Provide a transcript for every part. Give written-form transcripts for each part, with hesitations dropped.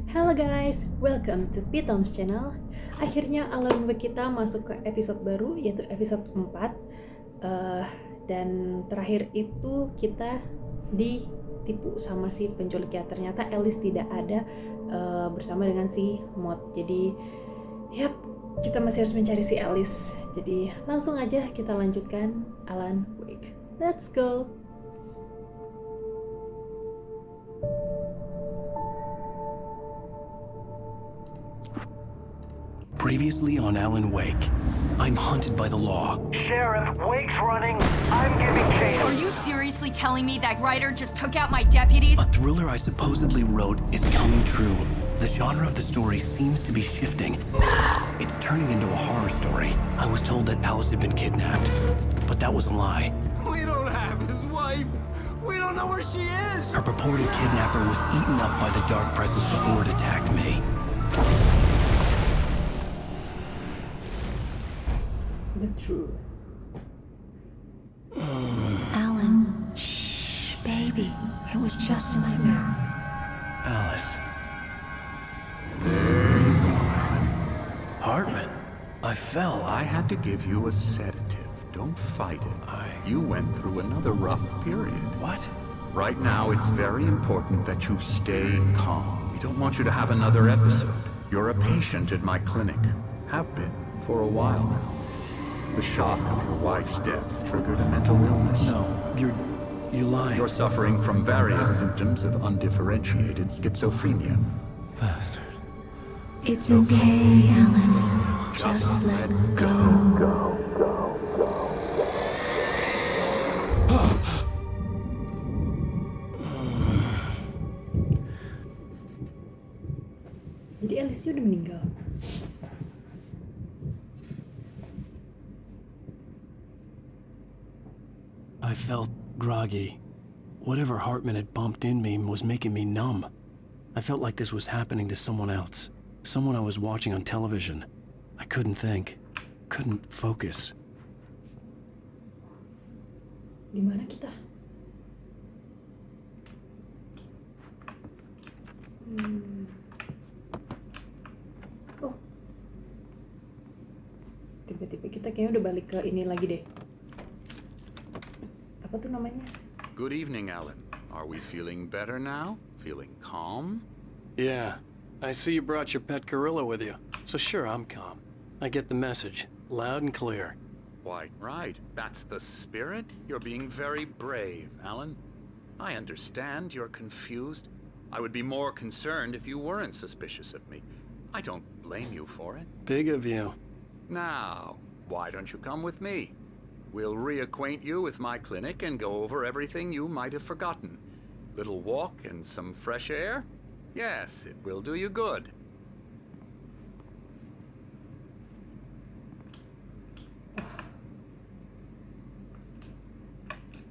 Hello guys, welcome to Pitom's channel. Akhirnya Alan Wake kita masuk ke episode baru, yaitu episode 4. Dan terakhir itu kita ditipu sama si penculik ya. Ternyata Alice tidak ada bersama dengan si Mod. Jadi, yap, kita masih harus mencari si Alice. Jadi langsung aja kita lanjutkan Alan Wake. Let's go! Previously on Alan Wake, I'm hunted by the law. Sheriff, Wake's running. I'm giving chase. Are you seriously telling me that writer just took out my deputies? A thriller I supposedly wrote is coming true. The genre of the story seems to be shifting. It's turning into a horror story. I was told that Alice had been kidnapped, but that was a lie. We don't have his wife. We don't know where she is. Her purported kidnapper was eaten up by the dark presence before it attacked me. The truth. Alan, shh, baby. It was just a nightmare. Alice. There you go, Alan. Hartman. I fell. I had to give you a sedative. Don't fight it. You went through another rough period. What? Right now, it's very important that you stay calm. We don't want you to have another episode. You're a patient at my clinic. Have been for a while now. The shock of your wife's death triggered a mental illness. No, you're lying. You're suffering from various symptoms of undifferentiated schizophrenia. Bastard. It's okay, Alan. Just let go. Jadi Alice udah meninggal. I felt groggy. Whatever Hartman had bumped in me was making me numb. I felt like this was happening to someone else. Someone I was watching on television. I couldn't think. Couldn't focus. Di mana kita? Oh. Tiba-tiba kita kayaknya udah balik ke ini lagi deh. Apa tuh namanya? Good evening, Alan. Are we feeling better now? Feeling calm? Yeah. I see you brought your pet gorilla with you. So sure, I'm calm. I get the message. Loud and clear. Why, right. That's the spirit. You're being very brave, Alan. I understand you're confused. I would be more concerned if you weren't suspicious of me. I don't blame you for it. Big of you. Now, why don't you come with me? We'll reacquaint you with my clinic and go over everything you might have forgotten. Little walk and some fresh air? Yes, it will do you good.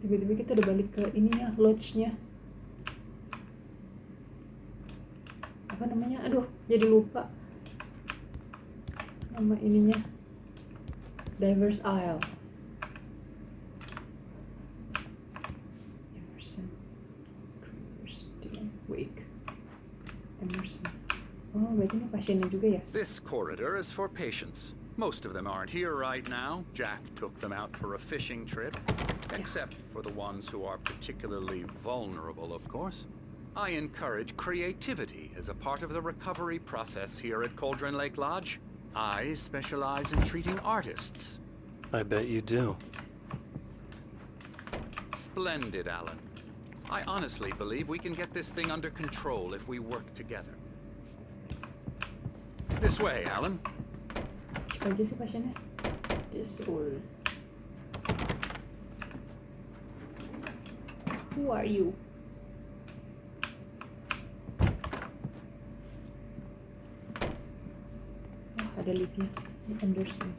Tiba-tiba kita udah balik ke ininya, lodge-nya. Apa namanya? Aduh, jadi lupa. Nama ininya. Diver's Isle. Emerson. Wake. Emerson. Oh, berarti ini pasiennya juga ya? This corridor is for patients. Most of them aren't here right now. Jack took them out for a fishing trip. Except for the ones who are particularly vulnerable, of course. I encourage creativity as a part of the recovery process here at Cauldron Lake Lodge. I specialize in treating artists. I bet you do. Splendid, Alan. I honestly believe we can get this thing under control if we work together. This way, Alan. Siapa aja sih pasiennya? This all. Who are you? Oh, ada liftnya di Anderson.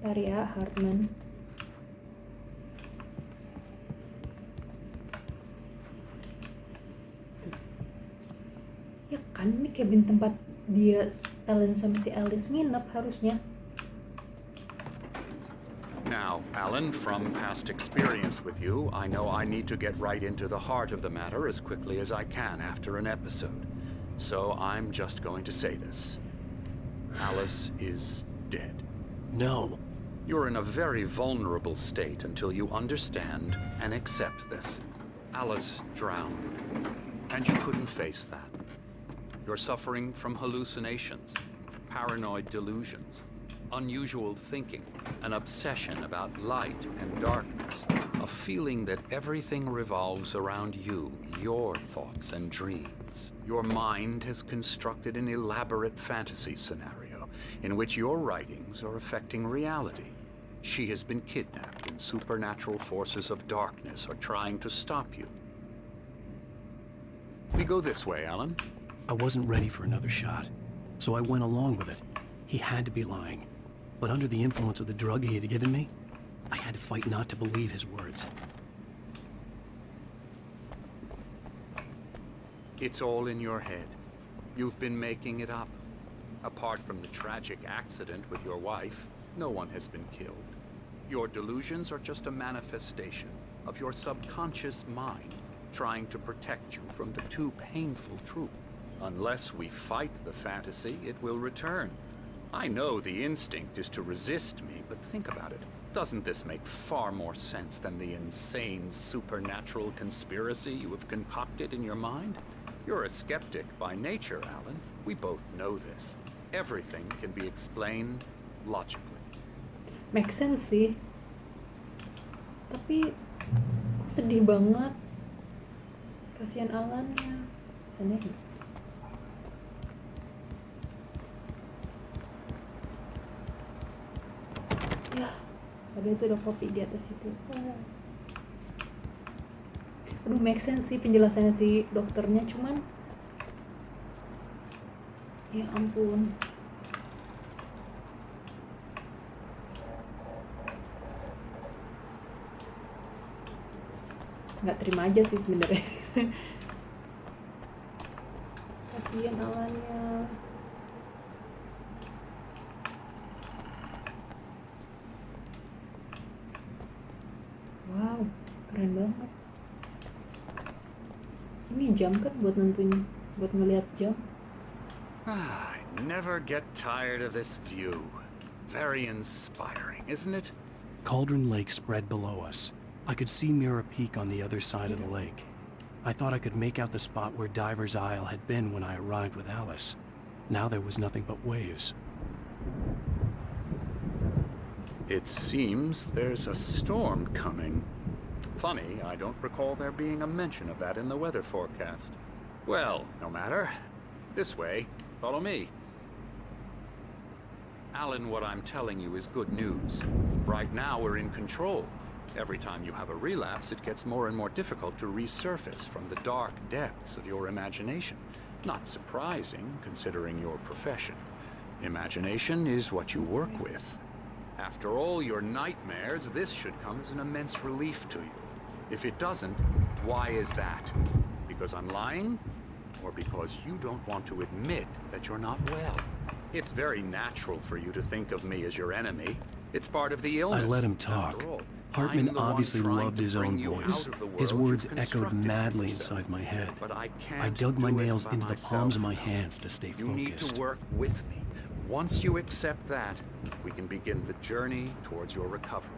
Ntar ya, Hartman. Tuh. Ya kan, ini cabin tempat dia, Alan sama si Alice nginep harusnya. Now, Now, Alan, from past experience with you, I know I need to get right into the heart of the matter as quickly as I can after an episode. So I'm just going to say this. Alice is dead. No. You're in a very vulnerable state until you understand and accept this. Alice drowned, and you couldn't face that. You're suffering from hallucinations, paranoid delusions, unusual thinking, an obsession about light and darkness, a feeling that everything revolves around you, your thoughts and dreams. Your mind has constructed an elaborate fantasy scenario in which your writings are affecting reality. She has been kidnapped and supernatural forces of darkness are trying to stop you. We go this way, Alan. I wasn't ready for another shot, so I went along with it. He had to be lying. But under the influence of the drug he had given me, I had to fight not to believe his words. It's all in your head. You've been making it up. Apart from the tragic accident with your wife, no one has been killed. Your delusions are just a manifestation of your subconscious mind trying to protect you from the too painful truth. Unless we fight the fantasy, it will return. I know the instinct is to resist me, but think about it. Doesn't this make far more sense than the insane supernatural conspiracy you have concocted in your mind? You're a skeptic by nature, Alan. We both know this. Everything can be explained logically. Make sense sih. Tapi kok sedih banget. Kasihan Alannya. Sedih. Ya, padahal itu ada kopi di atas itu. Aduh, make sense sih penjelasannya si dokternya, cuman ya ampun. Nggak terima aja sih sebenarnya. Kasihan Alannya. Wow, keren banget. Ini jam kan buat nentuin, buat ngeliat jam. I never get tired of this view. Very inspiring, isn't it? Cauldron Lake spread below us. I could see Mirror Peak on the other side of the lake. I thought I could make out the spot where Diver's Isle had been when I arrived with Alice. Now there was nothing but waves. It seems there's a storm coming. Funny, I don't recall there being a mention of that in the weather forecast. Well, no matter. This way. Follow me. Alan, what I'm telling you is good news. Right now we're in control. Every time you have a relapse, it gets more and more difficult to resurface from the dark depths of your imagination. Not surprising, considering your profession. Imagination is what you work with. After all your nightmares, this should come as an immense relief to you. If it doesn't, why is that? Because I'm lying? Or because you don't want to admit that you're not well? It's very natural for you to think of me as your enemy. It's part of the illness. I let him talk. After all, Hartman I'm the one obviously trying loved to his bring own you voice. out of the His world words you've echoed constructed for madly yourself. inside my head. But I can't I dug my do it nails by into the myself palms of my now. hands to stay You need focused. to work with me. Once you accept that, we can begin the journey towards your recovery.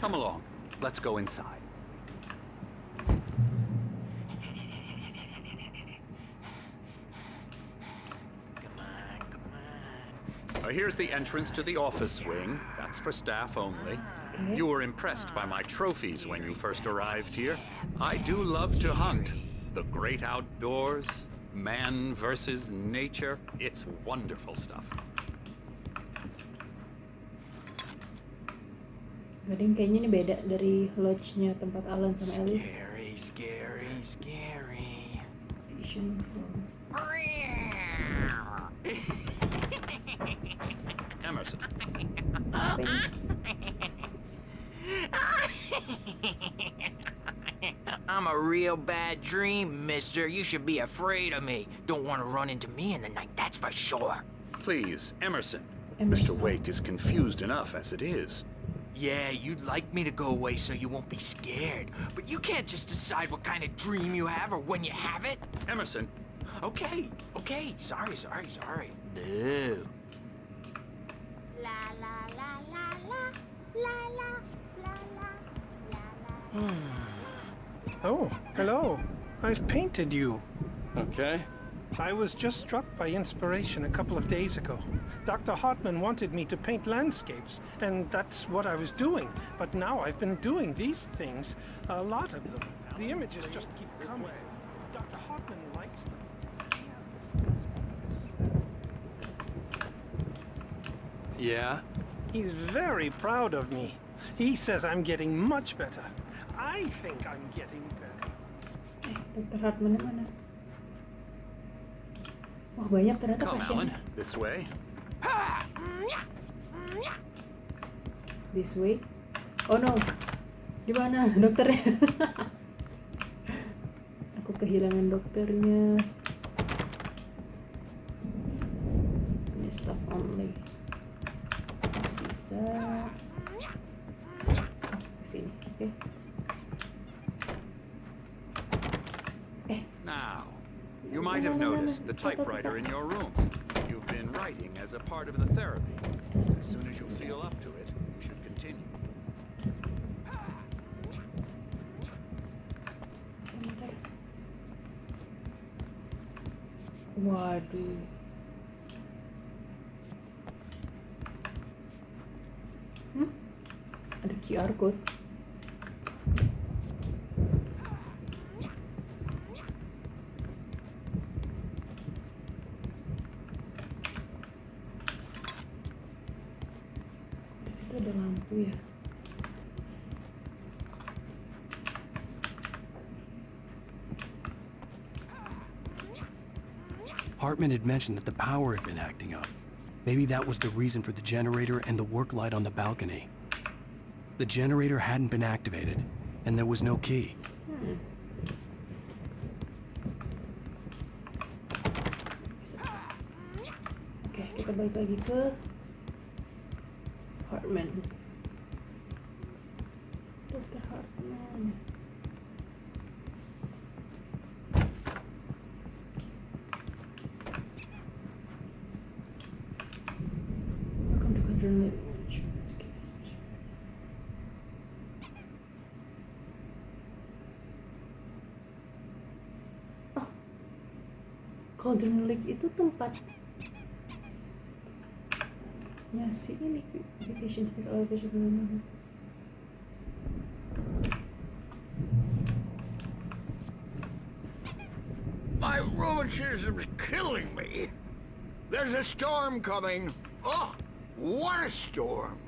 Come along. Let's go inside. Here's the entrance to the office wing. That's for staff only. You were impressed by my trophies when you first arrived here. I do love to hunt. The great outdoors, man versus nature. It's wonderful stuff. Gading kayaknya ini beda dari lodge-nya tempat Alan sama Alice. Scary. Vision from Emerson. apa ini? I'm a real bad dream, mister. You should be afraid of me. Don't want to run into me in the night, that's for sure. Please, Emerson. Emerson. Mr. Wake is confused enough as it is. Yeah, you'd like me to go away so you won't be scared. But you can't just decide what kind of dream you have or when you have it. Emerson, Okay. Sorry. Boo. La la la la la la la la la la la. Oh, hello. I've painted you. Okay. I was just struck by inspiration a couple of days ago. Dr. Hartman wanted me to paint landscapes, and that's what I was doing. But now I've been doing these things, a lot of them. The images just keep coming. Dr. Hartman likes them. Yeah? He's very proud of me. He says I'm getting much better. I think I'm getting better. Dr. Hartman mana? Wah, banyak ternyata come, Alan. pasiennya. This way. This way. Oh no. Di mana dokternya? Aku kehilangan dokternya. Ini staff only. Bisa. Kesini, oke. Now, you might have noticed the typewriter in your room. You've been writing as a part of the therapy. As soon as you feel up to it, you should continue. Waduh. Ada QR code. Di situ ada lampu ya. Hartman had mentioned that the power had been acting up. Maybe that was the reason for the generator and the work light on the balcony. The generator hadn't been activated, and there was no key. Oke, kita balik lagi ke Hartman. Dr. Hartman. Welcome to control. Oh, Golden Lake itu tempatnya si ini vacation elevation. My rheumatism's killing me. There's a storm coming. Oh, what a storm.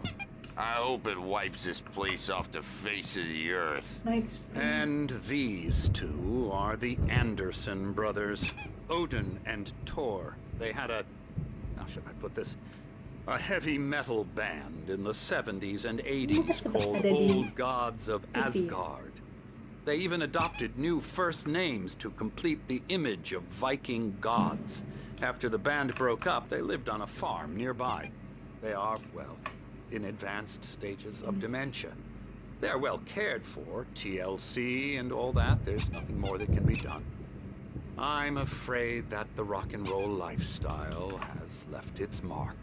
I hope it wipes this place off the face of the earth. Night Spring. And these two are the Anderson brothers, Odin and Tor. They had how should I put this? A heavy metal band in the 70s and 80s called Old Gods of Asgard. They even adopted new first names to complete the image of Viking gods. After the band broke up, they lived on a farm nearby. They are, well, in advanced stages of dementia. They're well cared for, TLC and all that. There's nothing more that can be done. I'm afraid that the rock and roll lifestyle has left its mark.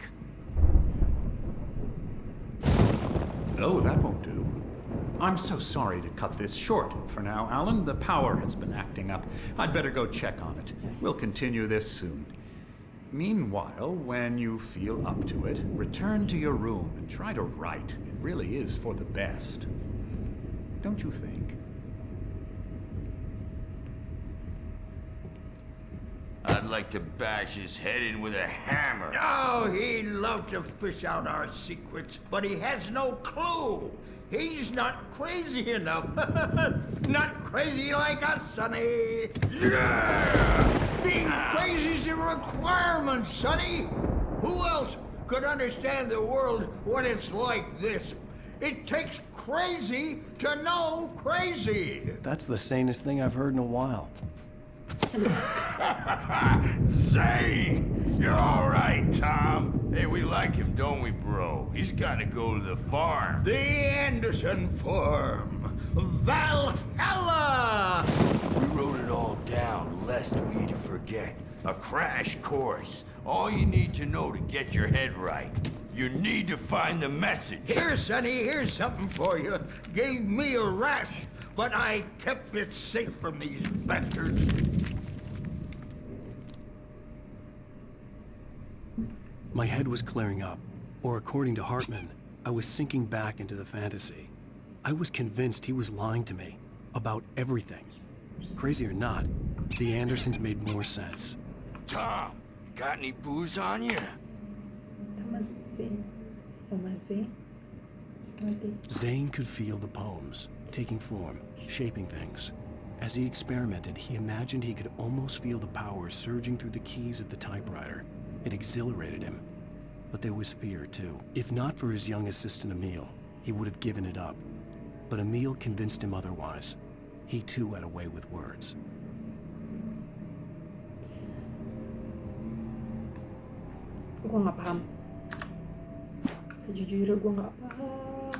Oh, that won't do. I'm so sorry to cut this short for now, Alan. The power has been acting up. I'd better go check on it. We'll continue this soon. Meanwhile, when you feel up to it, return to your room and try to write. It really is for the best. Don't you think? I'd like to bash his head in with a hammer. Oh, he'd love to fish out our secrets, but he has no clue. He's not crazy enough. Not crazy like us, Sonny. Yeah! Being crazy's a requirement, Sonny. Who else could understand the world when it's like this? It takes crazy to know crazy. That's the sanest thing I've heard in a while. Zane! You're all right, Tom. Hey, we like him, don't we, bro? He's got to go to the farm. The Anderson farm. Valhalla! We wrote it all down, lest we forget. A crash course. All you need to know to get your head right. You need to find the message. Here, Sonny, here's something for you. Gave me a rash, but I kept it safe from these bastards. My head was clearing up, or according to Hartman, I was sinking back into the fantasy. I was convinced he was lying to me about everything. Crazy or not, the Andersons made more sense. Tom, got any booze on you? Masih. Zane could feel the poems, taking form, shaping things. As he experimented, he imagined he could almost feel the power surging through the keys of the typewriter. It exhilarated him. But there was fear, too. If not for his young assistant, Emil, he would have given it up. But Emil convinced him otherwise. He, too, had a way with words. Gue nggak paham. Sejujurnya gue nggak paham.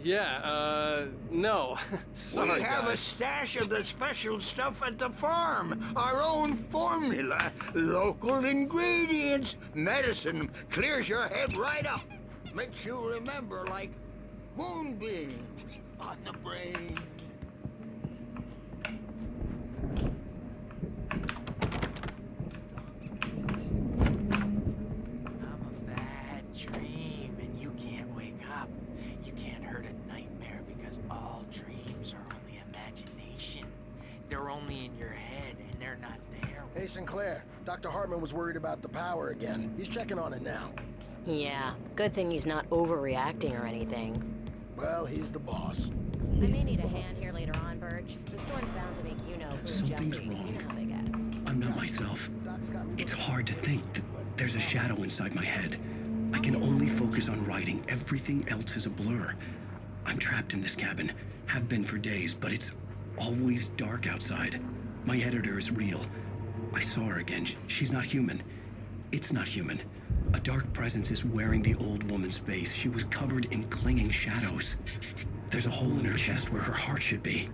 Yeah, no. Sorry, we have guys. a stash of the special stuff at the farm. Our own formula. Local ingredients. Medicine clears your head right up. Makes you remember like moonbeams on the brain. I'm a bad dream, and you can't wake up. You can't hurt a nightmare because all dreams are only imagination. They're only in your head, and they're not there. Hey, Sinclair. Dr. Hartman was worried about the power again. He's checking on it now. Yeah, good thing he's not overreacting or anything. Well, he's the boss. I may need a hand here later on, Birch. The storm's bound to make you know who's Something's jumpy. wrong. You know how they get. I'm not myself. It's hard to think that there's a shadow inside my head. I can only focus on writing. Everything else is a blur. I'm trapped in this cabin. Have been for days, but it's always dark outside. My editor is real. I saw her again. She's not human. It's not human. A dark presence is wearing the old woman's face. She was covered in clinging shadows. There's a hole in her chest where her heart should be.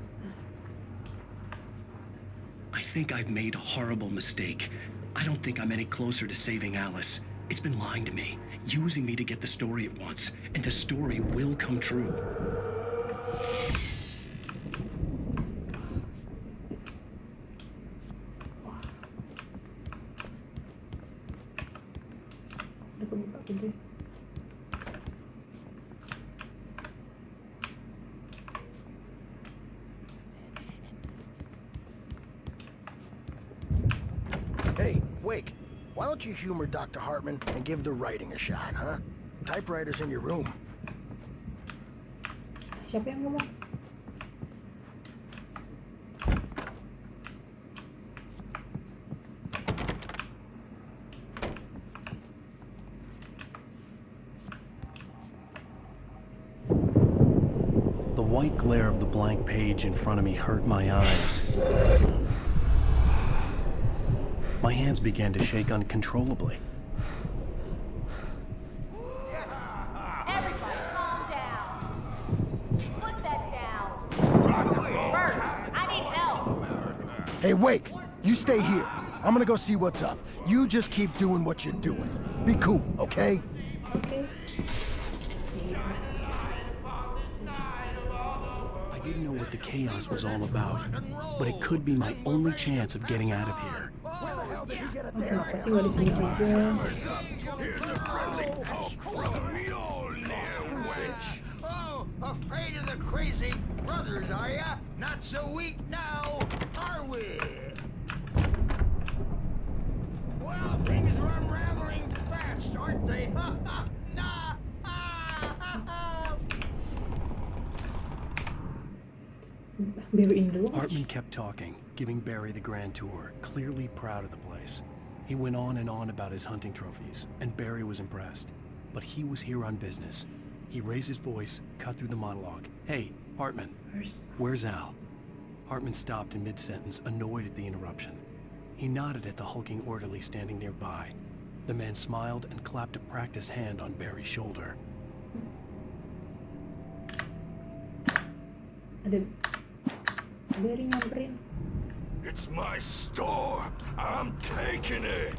I think I've made a horrible mistake. I don't think I'm any closer to saving Alice. It's been lying to me, using me to get the story it wants, and the story will come true. Udah kebuka pintu. Hey, Wake. Why don't you humor Dr. Hartman and give the writing a shot, huh? Typewriter's in your room. Siapa yang ngomong? The white glare of the blank page in front of me hurt my eyes. My hands began to shake uncontrollably. Everybody, calm down. Put that down. Bert, I need help. Hey, Wake. You stay here. I'm gonna go see what's up. You just keep doing what you're doing. Be cool, okay? Oke. I didn't know what the chaos was all about, but it could be my only chance of getting out of here. Kenapa sih nggak di sini aja? Here's a friendly poke from Mjolnir, wench. Oh, afraid of the crazy brothers, are ya? Not so weak now, are we? Well, things are unraveling fast, aren't they? Ha ha! Nah! Barry in the lunch. Hartman kept talking, giving Barry the grand tour, clearly proud of the place. He went on and on about his hunting trophies, and Barry was impressed. But he was here on business. He raised his voice, cut through the monologue. Hey, Hartman, where's Al? Hartman stopped in mid-sentence, annoyed at the interruption. He nodded at the hulking orderly standing nearby. The man smiled and clapped a practiced hand on Barry's shoulder. Ada Barry nyamperin. It's my store. I'm taking it.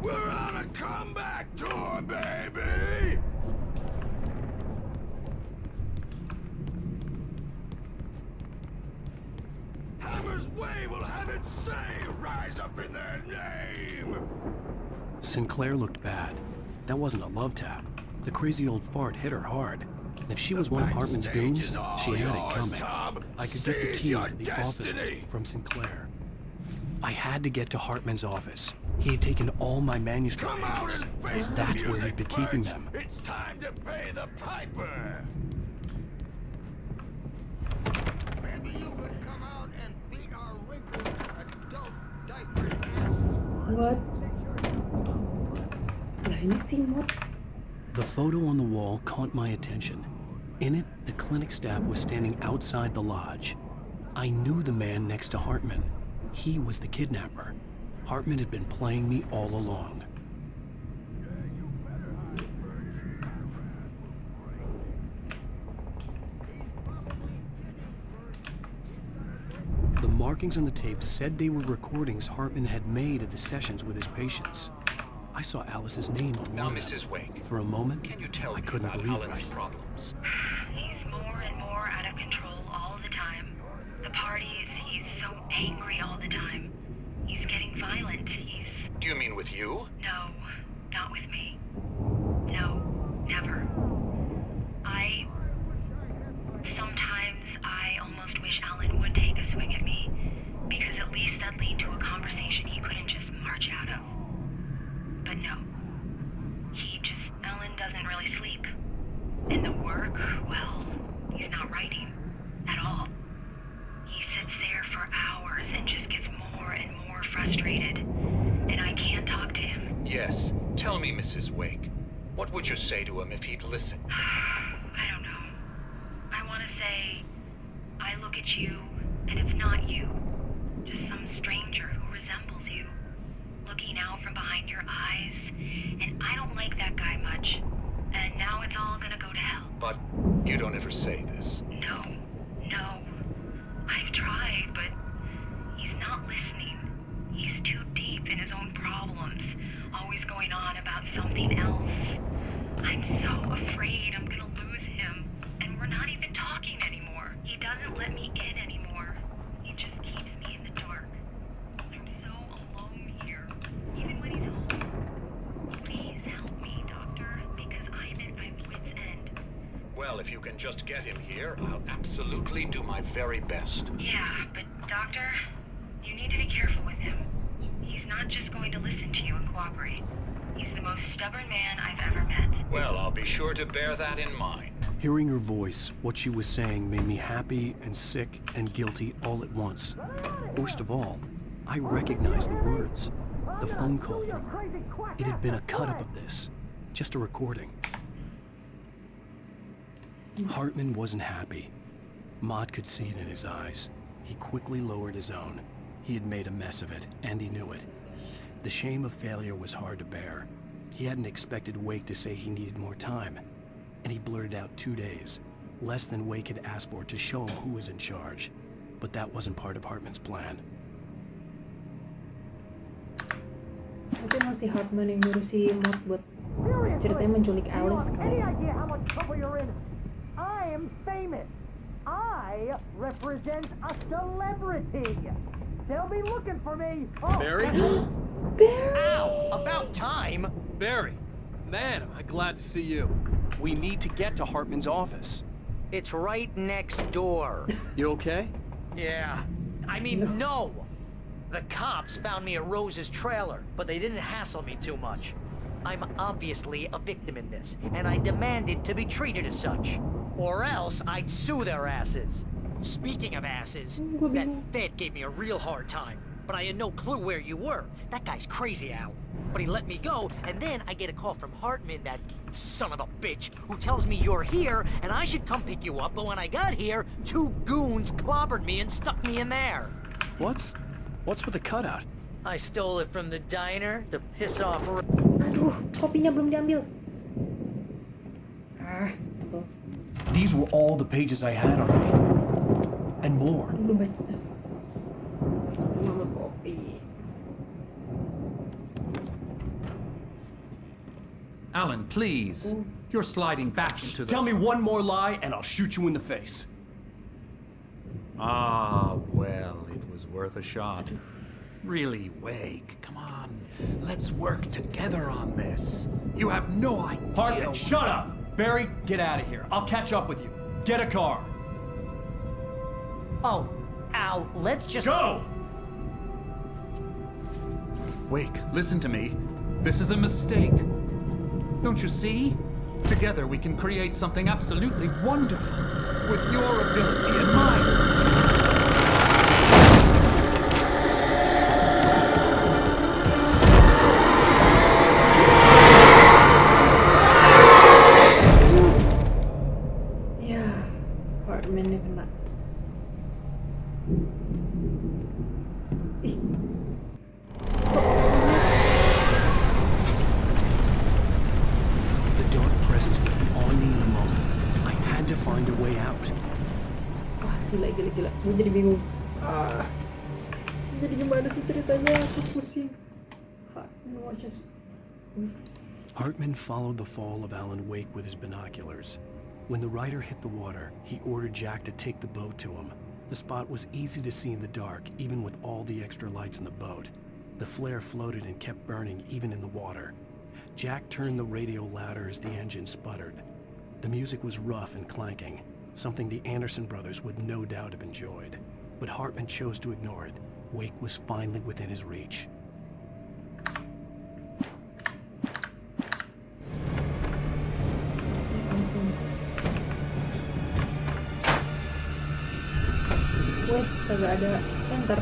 We're on a comeback tour, baby. Hammer's Way will have its say. Rise up in their name. Sinclair looked bad. That wasn't a love tap. The crazy old fart hit her hard. And if she was one of Hartman's goons, she had it coming. I could get the key to the office from Sinclair. I had to get to Hartman's office. He had taken all my manuscript pages. That's where he'd been keeping them. It's time to pay the piper. Maybe you could come out and beat our wrinkled adult diaper asses. What? Lah ini si Mod. The photo on the wall caught my attention. In it, the clinic staff was standing outside the lodge. I knew the man next to Hartman. He was the kidnapper. Hartman had been playing me all along. The markings on the tape said they were recordings Hartman had made at the sessions with his patients. I saw Alice's name on Now, one of them. Mrs. Wake, For a moment, can you tell I me couldn't about breathe Alan's right. problems? He's more and more out of control all the time. The parties, he's so angry all the time. He's getting violent. Do you mean with you? No, not with me. No, never. Sometimes I almost wish Alan would take a swing at me, because at least that'd lead to a conversation he couldn't just march out of. But no. Alan doesn't really sleep. And the work, well, he's not writing at all. He sits there for hours and just gets more and more frustrated. And I can't talk to him. Yes. Tell me, Mrs. Wake. What would you say to him if he'd listen? I don't know. I want to say, I look at you, and it's not you. Just some stranger who resembles you. Looking out from behind your eyes. And I don't like that guy much. And now it's all gonna go to hell. But you don't ever say this. No. I've tried, but he's not listening. He's too deep in his own problems, always going on about something else. I'm so afraid I'm gonna lose him, and we're not even talking anymore. He doesn't let me in anymore. He just keeps me in the dark. I'm so alone here, even when he's home. Please help me, Doctor, because I'm at my wit's end. Well, if you can just get him here, I'll absolutely do my very best. Yeah, but Doctor, you need to be careful with him. He's not just going to listen to you and cooperate. He's the most stubborn man I've ever met. Well, I'll be sure to bear that in mind. Hearing her voice, what she was saying made me happy and sick and guilty all at once. Worst of all, I recognized the words. The phone call from her. It had been a cut-up of this. Just a recording. Hartman wasn't happy. Maud could see it in his eyes. He quickly lowered his own. He had made a mess of it, and he knew it. The shame of failure was hard to bear. He hadn't expected Wake to say he needed more time, and he blurted out 2 days, less than Wake had asked for to show him who was in charge. But that wasn't part of Hartman's plan. Mungkin masih Hartman yang nyuruh si Mod buat ceritanya menculik Alice kali. Any idea how much trouble you're in? I am famous. I represent a celebrity. They'll be looking for me. Oh. Barry? Barry! Ow! About time! Barry, man, am I glad to see you. We need to get to Hartman's office. It's right next door. You okay? Yeah. I mean, no. The cops found me at Rose's trailer, but they didn't hassle me too much. I'm obviously a victim in this, and I demanded to be treated as such. Or else I'd sue their asses. Speaking of asses, that Fed gave me a real hard time, but I had no clue where you were. That guy's crazy, Al. but he let me go, and then I get a call from Hartman, that son of a bitch, who tells me you're here, and I should come pick you up, but when I got here, 2 goons clobbered me and stuck me in there. What's with the cutout? I stole it from the diner to piss off... Aduh, kopinya belum diambil. Sebel. These were all the pages I had on me. And more. Belum baca. Mama kopi. Alan, please. You're sliding back into the... Tell me one more lie and I'll shoot you in the face. Ah, well, it was worth a shot. Really, Wake, come on. Let's work together on this. You have no idea... Hartman, shut up! Barry, get out of here. I'll catch up with you. Get a car. Oh, Al, let's just... Go! Wake, listen to me. This is a mistake. Don't you see? Together we can create something absolutely wonderful. With your ability and mine. Ya, Hartman-nya kena. Ih. The dark presence would be on me in a moment. I had to find a way out. Wah, gila. Gue jadi bingung. Jadi gimana sih ceritanya? Aku pusing. Hartman followed the fall of Alan Wake with his binoculars. When the rider hit the water, he ordered Jack to take the boat to him. The spot was easy to see in the dark, even with all the extra lights in the boat. The flare floated and kept burning even in the water. Jack turned the radio louder as the engine sputtered. The music was rough and clanking, something the Anderson brothers would no doubt have enjoyed. But Hartman chose to ignore it. Wake was finally within his reach. Wih, kagak ada center.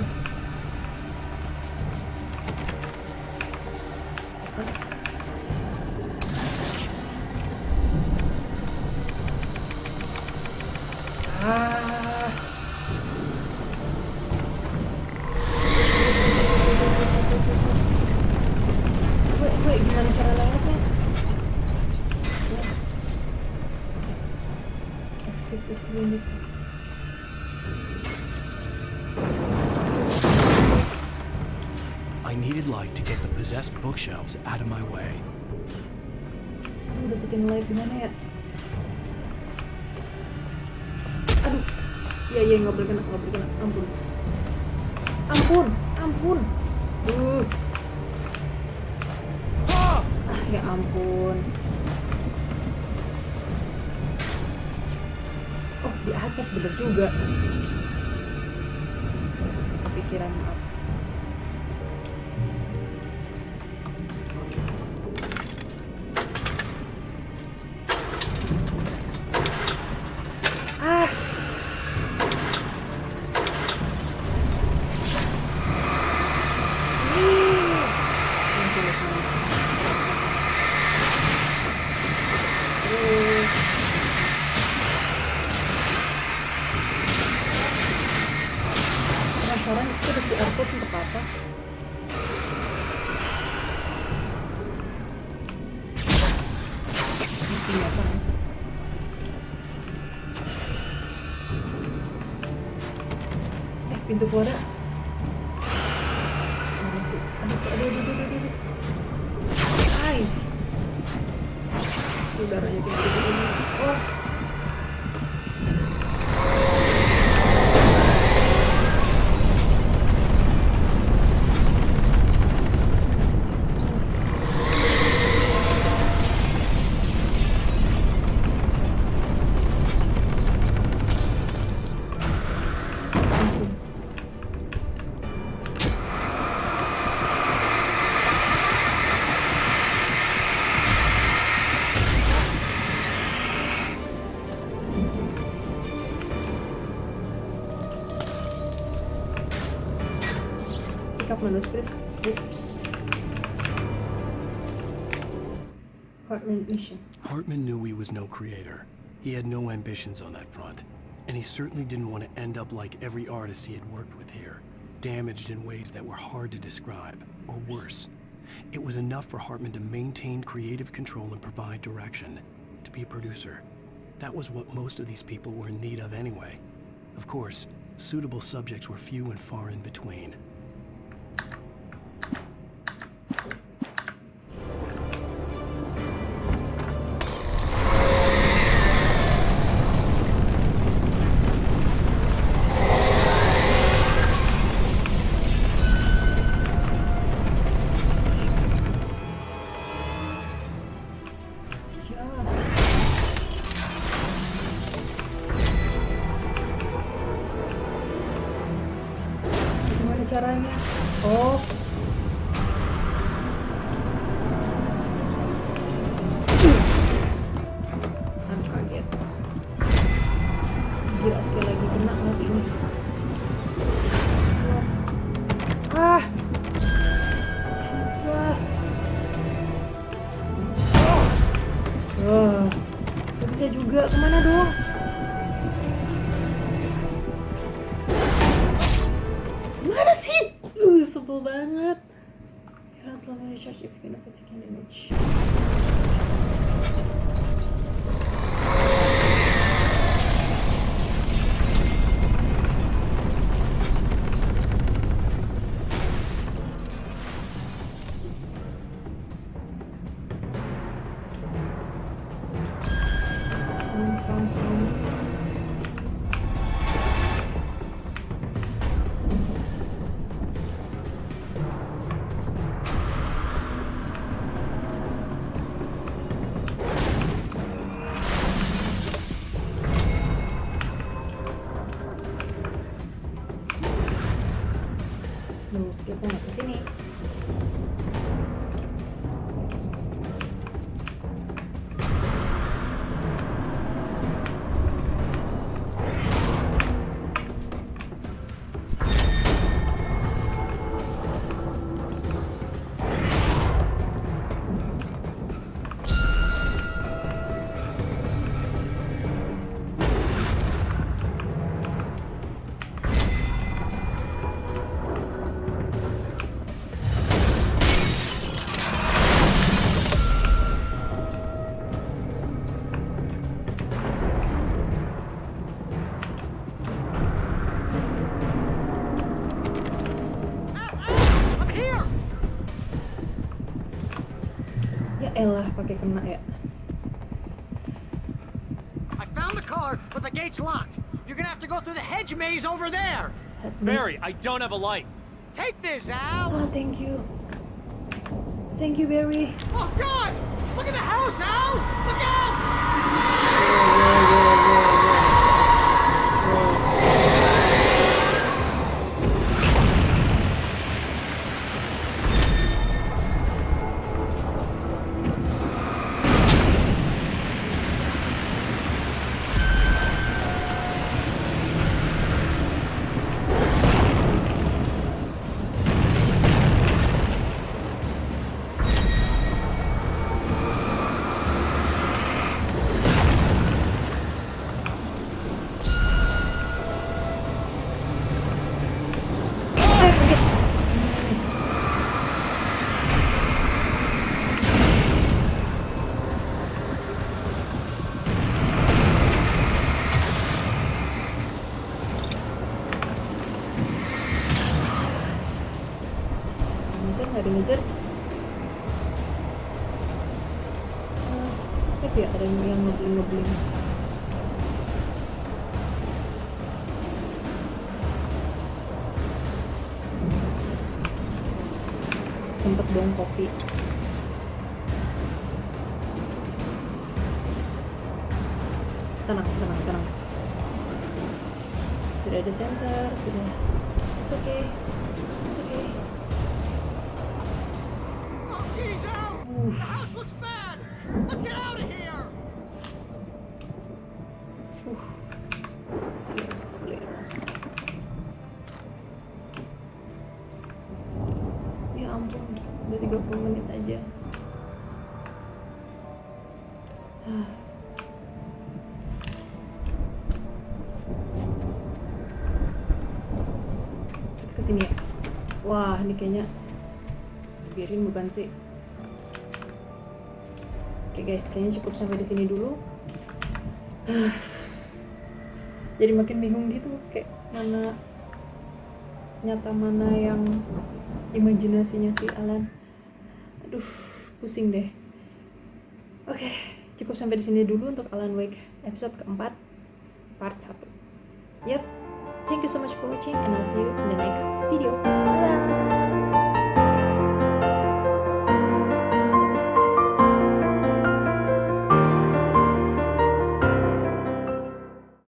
Wait, gimana cara lewatnya? Escape the klinik. I needed light to get the possessed bookshelves out of my way. Udah bikin light gimana ya? Aduh. Iya, nggak boleh kena. Ampun. Ya ampun. Oh, di atas bener juga. Kepikiran, maaf. Penasaran itu ada QR code untuk apa? Ini apa? Pintu keluar. Mana sih? Aduh. Hai. Udaranya kayak gini. Oh. Manuskrip. Ups. Hartman mission. Hartman knew he was no creator. He had no ambitions on that front. And he certainly didn't want to end up like every artist he had worked with here, damaged in ways that were hard to describe, or worse. It was enough for Hartman to maintain creative control and provide direction, to be a producer. That was what most of these people were in need of anyway. Of course, suitable subjects were few and far in between. Caranya. Oh. Aduh, kaget. Gila, sekali lagi kena mati ini. Ah. Susah. Oh. Gak bisa juga. Kemana dong? Mana sih? Sebel banget. Ya, selama charge if you can take an image. Dia kok nggak kesini? Elah, pakai kena ya. I found the car, but the gate's locked. You're gonna have to go through the hedge maze over there. Barry, I don't have a light. Take this, Al. Oh, thank you. Thank you, Barry. Oh God! Look at the house, Al. Look out! Nggak ngejar. Apa ya, ada yang ngebling. Sempet dong kopi. Tenang. Sudah ada center, sudah. It's okay. Jeez, Al! The house looks bad! Let's get out of here! Flare. Ya ampun, udah 30 menit aja. Kita kesini ya. Wah, ini kayaknya biarin bukan sih. Oke guys, kayaknya cukup sampai di sini dulu. Jadi makin bingung gitu, kayak mana nyata mana yang imajinasinya si Alan. Aduh, pusing deh. Oke, cukup sampai di sini dulu untuk Alan Wake episode keempat part 1. Yep, thank you so much for watching and I'll see you in the next video. Bye.